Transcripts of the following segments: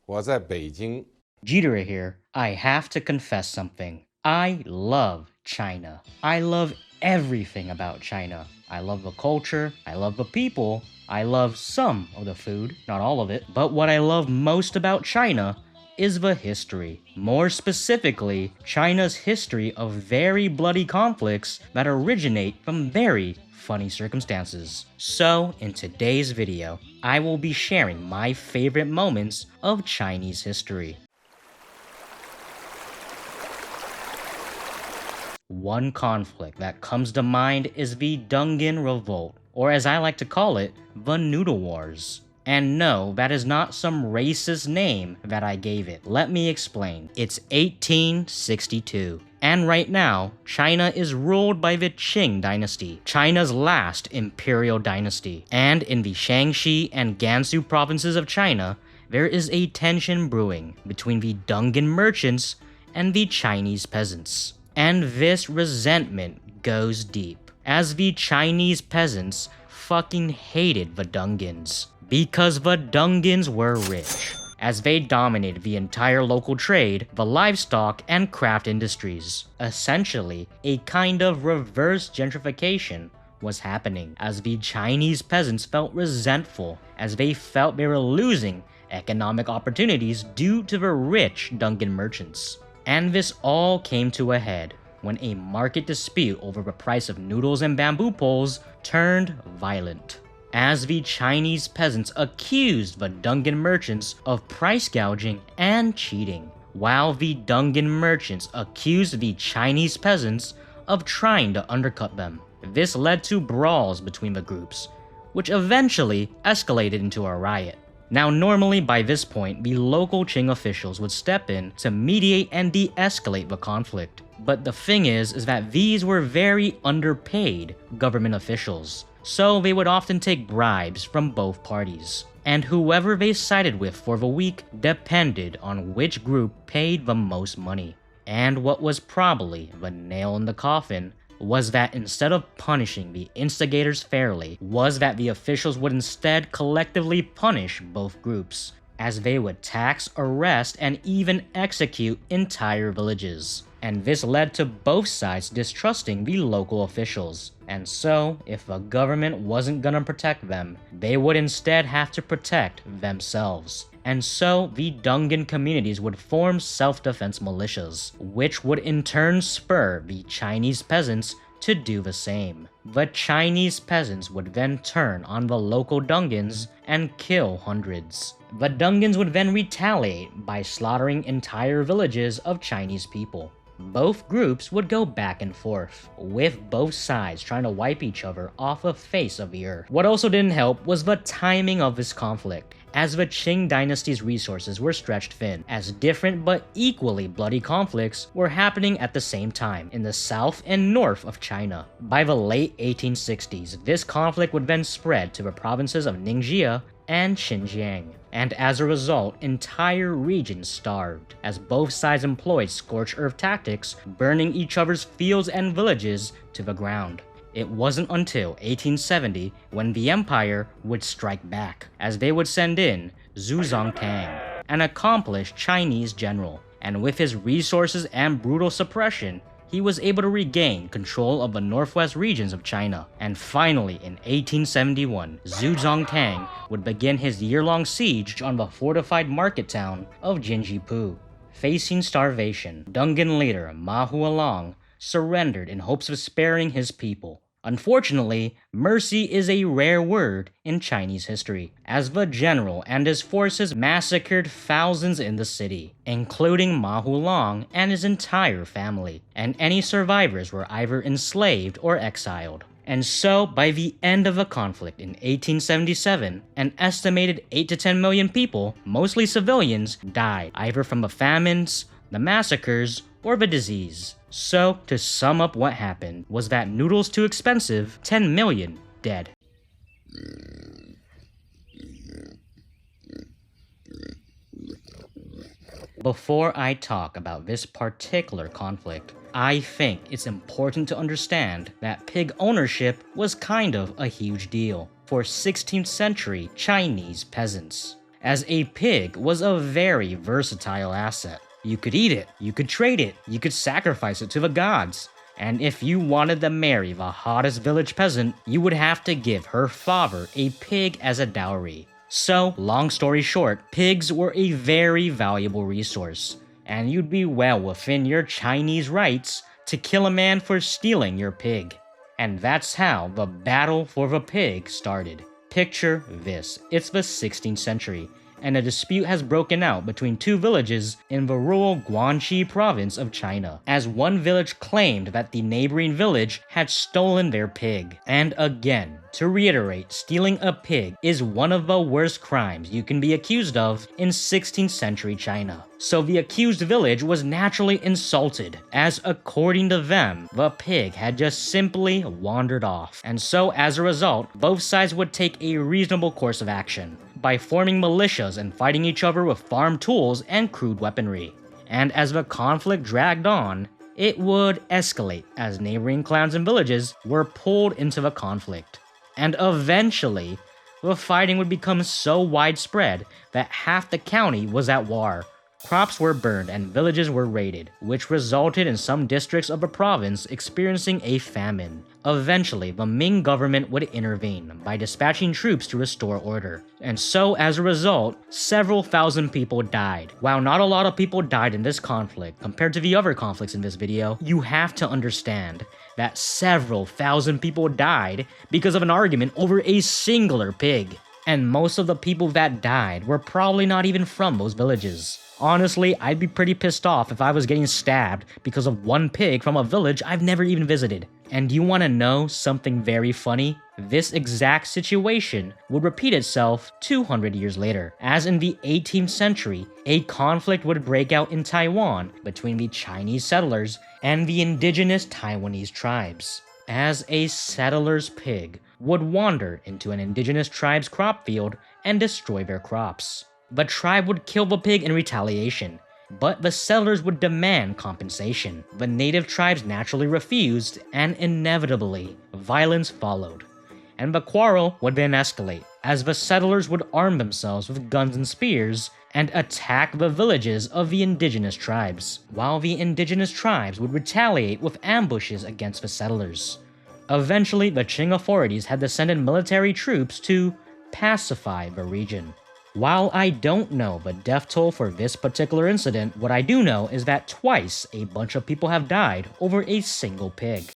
我在北京。Jeter here. I have to confess something. I love China. I love everything about China. I love the culture, I love the people, I love some of the food, not all of it. But what I love most about China is the history. More specifically, China's history of very bloody conflicts that originate from very funny circumstances. So, in today's video, I will be sharing my favorite moments of Chinese history. One conflict that comes to mind is the Dungan Revolt, or as I like to call it, the Noodle Wars. And no, that is not some racist name that I gave it. Let me explain. It's 1862. And right now, China is ruled by the Qing dynasty, China's last imperial dynasty. And in the Shaanxi and Gansu provinces of China, there is a tension brewing between the Dungan merchants and the Chinese peasants. And this resentment goes deep, as the Chinese peasants fucking hated the Dungans. Because the Dungans were rich, as they dominated the entire local trade, the livestock, and craft industries. Essentially, a kind of reverse gentrification was happening, as the Chinese peasants felt resentful, as they felt they were losing economic opportunities due to the rich Dungan merchants. And this all came to a head when a market dispute over the price of noodles and bamboo poles turned violent, as the Chinese peasants accused the Dungan merchants of price gouging and cheating, while the Dungan merchants accused the Chinese peasants of trying to undercut them. This led to brawls between the groups, which eventually escalated into a riot. Now, normally by this point, the local Qing officials would step in to mediate and de-escalate the conflict. But the thing is that these were very underpaid government officials, so they would often take bribes from both parties. And whoever they sided with for the week depended on which group paid the most money. And what was probably the nail in the coffin was that instead of punishing the instigators fairly, was that the officials would instead collectively punish both groups, as they would tax, arrest, and even execute entire villages. And this led to both sides distrusting the local officials. And so, if the government wasn't gonna protect them, they would instead have to protect themselves. And so, the Dungan communities would form self-defense militias, which would in turn spur the Chinese peasants to do the same. The Chinese peasants would then turn on the local Dungans and kill hundreds. The Dungans would then retaliate by slaughtering entire villages of Chinese people. Both groups would go back and forth, with both sides trying to wipe each other off the face of the earth. What also didn't help was the timing of this conflict, as the Qing dynasty's resources were stretched thin, as different but equally bloody conflicts were happening at the same time in the south and north of China. By the late 1860s, this conflict would then spread to the provinces of Ningxia and Xinjiang, and as a result, entire regions starved, as both sides employed scorched earth tactics, burning each other's fields and villages to the ground. It wasn't until 1870 when the empire would strike back, as they would send in Zhu Zongtang, an accomplished Chinese general, and with his resources and brutal suppression, he was able to regain control of the northwest regions of China. And finally, in 1871, Zhu Zongtang would begin his year-long siege on the fortified market town of Jinjipu. Facing starvation, Dungan leader Ma Hualong surrendered in hopes of sparing his people. Unfortunately, mercy is a rare word in Chinese history, as the general and his forces massacred thousands in the city, including Ma Hualong and his entire family, and any survivors were either enslaved or exiled. And so, by the end of the conflict in 1877, an estimated 8 to 10 million people, mostly civilians, died either from the famines, the massacres, or the disease. So, to sum up what happened, was that noodles too expensive, 10 million dead. Before I talk about this particular conflict, I think it's important to understand that pig ownership was kind of a huge deal for 16th century Chinese peasants. as a pig was a very versatile asset. You could eat it, you could trade it, you could sacrifice it to the gods. And if you wanted to marry the hottest village peasant, you would have to give her father a pig as a dowry. So, long story short, pigs were a very valuable resource, and you'd be well within your Chinese rights to kill a man for stealing your pig. And that's how the battle for the pig started. Picture this, it's the 16th century, and a dispute has broken out between two villages in the rural Guangxi province of China, as one village claimed that the neighboring village had stolen their pig. And again, to reiterate, stealing a pig is one of the worst crimes you can be accused of in 16th century China. So the accused village was naturally insulted, as according to them, the pig had just simply wandered off. And so as a result, both sides would take a reasonable course of action by forming militias and fighting each other with farm tools and crude weaponry. And as the conflict dragged on, it would escalate as neighboring clans and villages were pulled into the conflict. And eventually, the fighting would become so widespread that half the county was at war. Crops were burned and villages were raided, which resulted in some districts of the province experiencing a famine. Eventually, the Ming government would intervene by dispatching troops to restore order. And so, as a result, several thousand people died. While not a lot of people died in this conflict compared to the other conflicts in this video, you have to understand that several thousand people died because of an argument over a singular pig. And most of the people that died were probably not even from those villages. Honestly, I'd be pretty pissed off if I was getting stabbed because of one pig from a village I've never even visited. And you want to know something very funny? This exact situation would repeat itself 200 years later, as in the 18th century, a conflict would break out in Taiwan between the Chinese settlers and the indigenous Taiwanese tribes, as a settler's pig would wander into an indigenous tribe's crop field and destroy their crops. The tribe would kill the pig in retaliation, but the settlers would demand compensation. The native tribes naturally refused, and inevitably, violence followed. And the quarrel would then escalate, as the settlers would arm themselves with guns and spears and attack the villages of the indigenous tribes, while the indigenous tribes would retaliate with ambushes against the settlers. Eventually, the Qing authorities had to send in military troops to pacify the region. While I don't know the death toll for this particular incident, what I do know is that twice a bunch of people have died over a single pig.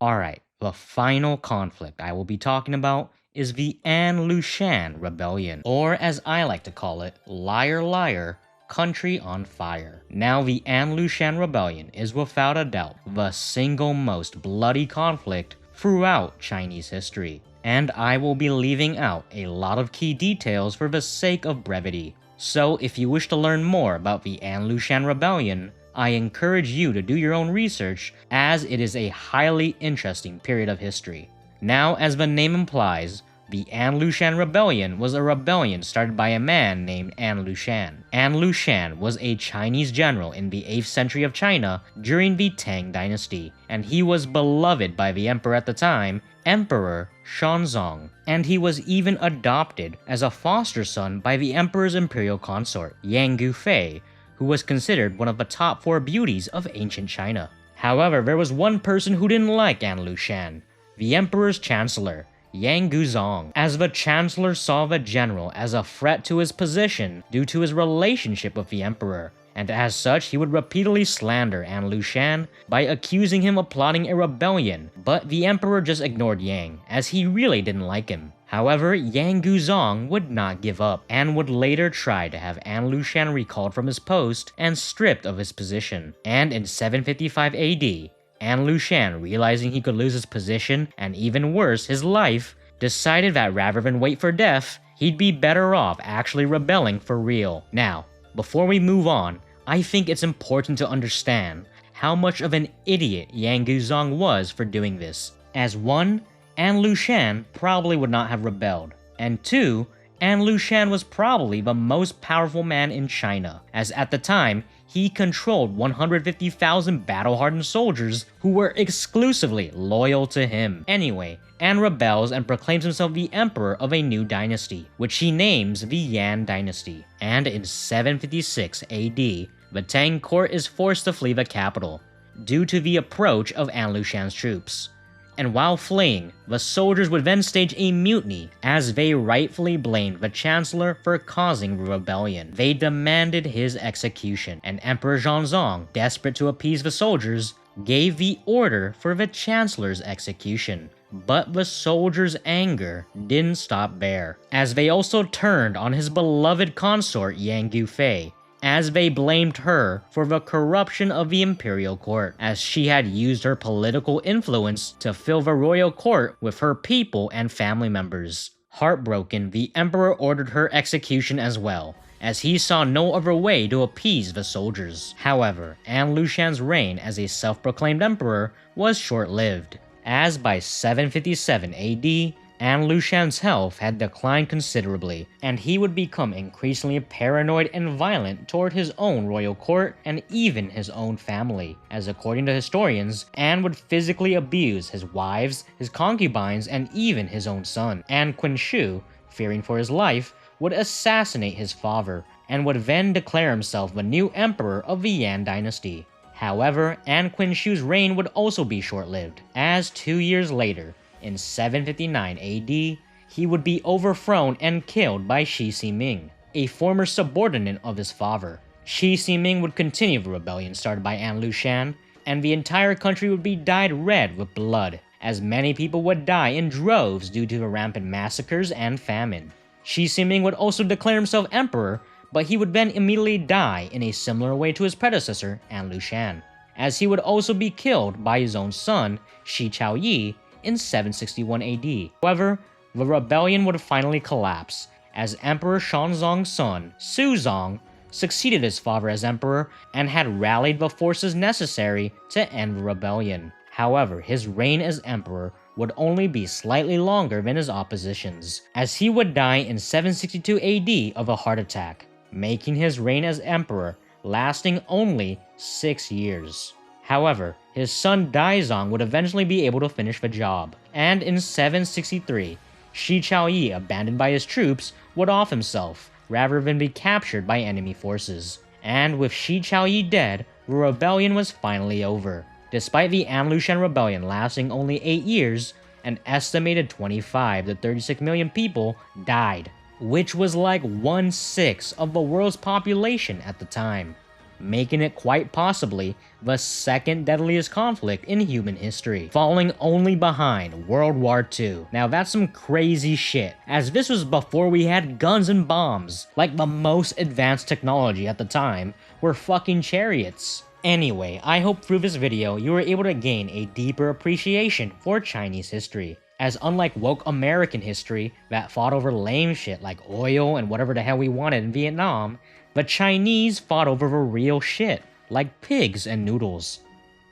Alright, the final conflict I will be talking about is the An Lushan Rebellion, or as I like to call it, Liar Liar, Country on Fire. Now, the An Lushan Rebellion is without a doubt the single most bloody conflict throughout Chinese history, and I will be leaving out a lot of key details for the sake of brevity. So if you wish to learn more about the An Lushan Rebellion, I encourage you to do your own research, as it is a highly interesting period of history. Now, as the name implies, the An Lushan Rebellion was a rebellion started by a man named An Lushan. An Lushan was a Chinese general in the 8th century of China during the Tang dynasty, and he was beloved by the emperor at the time, Emperor Xuanzong, and he was even adopted as a foster son by the emperor's imperial consort, Yang Gufei, who was considered one of the top 4 beauties of ancient China. However, there was one person who didn't like An Lushan, the emperor's chancellor, Yang Guzong, as the chancellor saw the general as a threat to his position due to his relationship with the emperor, and as such he would repeatedly slander An Lushan by accusing him of plotting a rebellion, but the emperor just ignored Yang, as he really didn't like him. However, Yang Guzong would not give up, and would later try to have An Lushan recalled from his post and stripped of his position. And in 755 AD, An Lushan, realizing he could lose his position, and even worse, his life, decided that rather than wait for death, he'd be better off actually rebelling for real. Now, before we move on, I think it's important to understand how much of an idiot Yang Guzong was for doing this, as 1, An Lushan probably would not have rebelled, and 2, An Lushan was probably the most powerful man in China, as at the time, he controlled 150,000 battle-hardened soldiers who were exclusively loyal to him. Anyway, An rebels and proclaims himself the emperor of a new dynasty, which he names the Yan dynasty. And in 756 AD, the Tang court is forced to flee the capital, due to the approach of An Lushan's troops. And while fleeing, the soldiers would then stage a mutiny as they rightfully blamed the chancellor for causing the rebellion. They demanded his execution, and Emperor Zhongzong, desperate to appease the soldiers, gave the order for the chancellor's execution. But the soldiers' anger didn't stop there, as they also turned on his beloved consort Yang Gufei, as they blamed her for the corruption of the imperial court, as she had used her political influence to fill the royal court with her people and family members. Heartbroken, the emperor ordered her execution as well, as he saw no other way to appease the soldiers. However, An Lushan's reign as a self-proclaimed emperor was short-lived, as by 757 AD, An Lushan's health had declined considerably, and he would become increasingly paranoid and violent toward his own royal court and even his own family, as according to historians, An would physically abuse his wives, his concubines, and even his own son. And Qinshu, fearing for his life, would assassinate his father, and would then declare himself the new emperor of the Yan dynasty. However, An Qinshu's reign would also be short-lived, as 2 years later, in 759 AD, he would be overthrown and killed by Shi Siming, a former subordinate of his father. Shi Siming would continue the rebellion started by An Lushan, and the entire country would be dyed red with blood, as many people would die in droves due to the rampant massacres and famine. Shi Siming would also declare himself emperor, but he would then immediately die in a similar way to his predecessor, An Lushan, as he would also be killed by his own son, Shi Chaoyi, in 761 AD. However, the rebellion would finally collapse, as Emperor Shenzong's son, Suzong, succeeded his father as emperor and had rallied the forces necessary to end the rebellion. However, his reign as emperor would only be slightly longer than his opposition's, as he would die in 762 AD of a heart attack, making his reign as emperor lasting only 6 years. However, his son Daizong would eventually be able to finish the job, and in 763, Shi Chaoyi, abandoned by his troops, would off himself, rather than be captured by enemy forces. And with Shi Chaoyi dead, the rebellion was finally over. Despite the An Lushan rebellion lasting only 8 years, an estimated 25 to 36 million people died, which was like 1/6 of the world's population at the time, making it quite possibly the second deadliest conflict in human history, falling only behind World War II. Now that's some crazy shit, as this was before we had guns and bombs. Like, the most advanced technology at the time were fucking chariots. Anyway, I hope through this video you were able to gain a deeper appreciation for Chinese history, as unlike woke American history that fought over lame shit like oil and whatever the hell we wanted in Vietnam, the Chinese fought over the real shit, like pigs and noodles.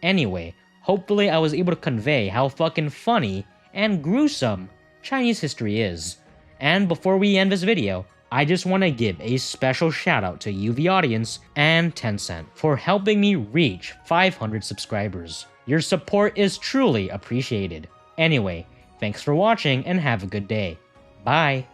Anyway, hopefully I was able to convey how fucking funny and gruesome Chinese history is. And before we end this video, I just want to give a special shout out to you, the audience, and TenCent for helping me reach 500 subscribers. Your support is truly appreciated. Anyway, thanks for watching and have a good day. Bye!